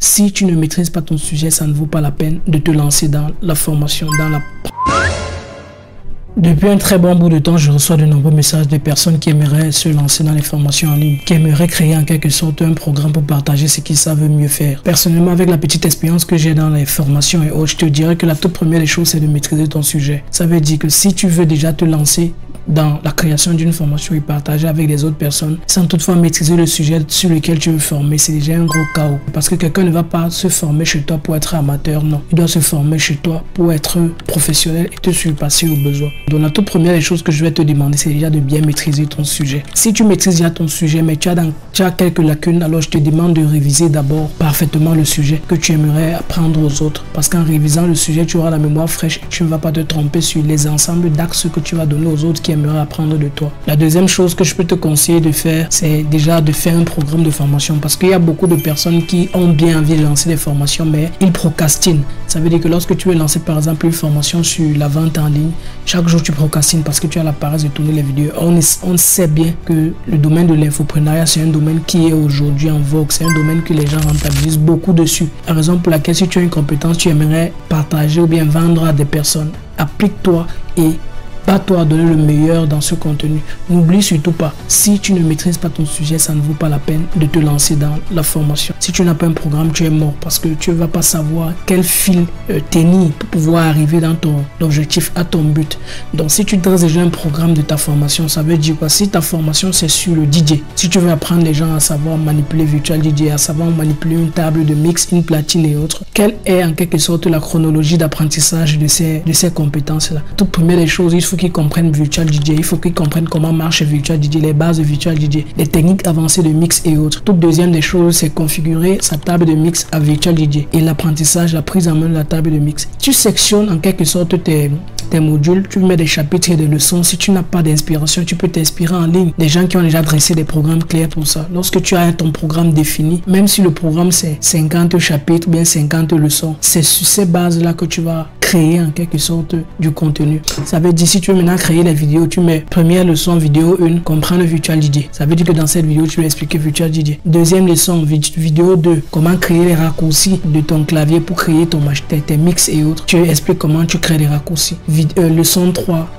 Si tu ne maîtrises pas ton sujet, ça ne vaut pas la peine de te lancer dans la formation, Depuis un très bon bout de temps, je reçois de nombreux messages de personnes qui aimeraient se lancer dans les formations en ligne, qui aimeraient créer en quelque sorte un programme pour partager ce qu'ils savent mieux faire. Personnellement, avec la petite expérience que j'ai dans les formations et autres, je te dirais que la toute première des choses, c'est de maîtriser ton sujet. Ça veut dire que si tu veux déjà te lancer dans la création d'une formation et partager avec les autres personnes sans toutefois maîtriser le sujet sur lequel tu veux former, c'est déjà un gros chaos. Parce que quelqu'un ne va pas se former chez toi pour être amateur, non. Il doit se former chez toi pour être professionnel et te surpasser au besoin. Donc la toute première des choses que je vais te demander, c'est déjà de bien maîtriser ton sujet. Si tu maîtrises déjà ton sujet, mais tu as quelques lacunes, alors je te demande de réviser d'abord parfaitement le sujet que tu aimerais apprendre aux autres. Parce qu'en révisant le sujet, tu auras la mémoire fraîche et tu ne vas pas te tromper sur les ensembles d'axes que tu vas donner aux autres qui aimeraient apprendre de toi. La deuxième chose que je peux te conseiller de faire, c'est déjà de faire un programme de formation, parce qu'il y a beaucoup de personnes qui ont bien envie de lancer des formations, mais ils procrastinent. Ça veut dire que lorsque tu veux lancer par exemple une formation sur la vente en ligne, chaque jour tu procrastines parce que tu as la paresse de tourner les vidéos. On sait bien que le domaine de l'infoprenariat, c'est un domaine qui est aujourd'hui en vogue, c'est un domaine que les gens rentabilisent beaucoup dessus. La raison pour laquelle, si tu as une compétence, tu aimerais partager ou bien vendre à des personnes, applique-toi et bats-toi à donner le meilleur dans ce contenu. N'oublie surtout pas, si tu ne maîtrises pas ton sujet, ça ne vaut pas la peine de te lancer dans la formation. Si tu n'as pas un programme, tu es mort parce que tu ne vas pas savoir quel fil tenir pour pouvoir arriver dans ton objectif, à ton but. Donc si tu dresses déjà un programme de ta formation, ça veut dire quoi? Si ta formation c'est sur le DJ, si tu veux apprendre les gens à savoir manipuler Virtual DJ, à savoir manipuler une table de mix, une platine et autres, quelle est en quelque sorte la chronologie d'apprentissage de ces compétences-là? Toute première des choses, il faut qu'ils comprennent Virtual DJ, il faut qu'ils comprennent comment marche Virtual DJ, les bases de Virtual DJ, les techniques avancées de mix et autres. Toute deuxième des choses, c'est configurer sa table de mix à Virtual DJ et l'apprentissage, la prise en main de la table de mix. Tu sectionnes en quelque sorte tes modules, tu mets des chapitres et des leçons. Si tu n'as pas d'inspiration, tu peux t'inspirer en ligne. Des gens qui ont déjà dressé des programmes clairs pour ça. Lorsque tu as ton programme défini, même si le programme c'est 50 chapitres ou bien 50 leçons, c'est sur ces bases-là que tu vas créer en quelque sorte du contenu. Ça veut dire, si tu veux maintenant créer les vidéos, tu mets première leçon vidéo 1, comprendre Virtual DJ. Ça veut dire que dans cette vidéo, tu vas expliquer Virtual DJ. Deuxième leçon vidéo 2, comment créer les raccourcis de ton clavier pour créer tes mix et autres. Tu expliques comment tu crées les raccourcis. Leçon 3,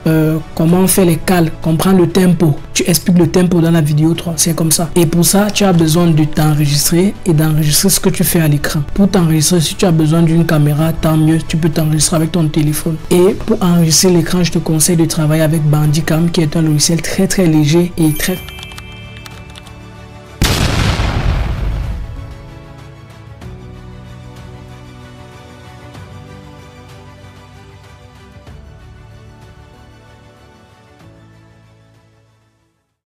comment faire les cales, comprendre le tempo. Tu expliques le tempo dans la vidéo 3, c'est comme ça. Et pour ça, tu as besoin de t'enregistrer et d'enregistrer ce que tu fais à l'écran. Pour t'enregistrer, si tu as besoin d'une caméra, tant mieux, tu peux t'enregistrer avec ton téléphone. Et pour enregistrer l'écran, je te conseille de travailler avec Bandicam, qui est un logiciel très léger et très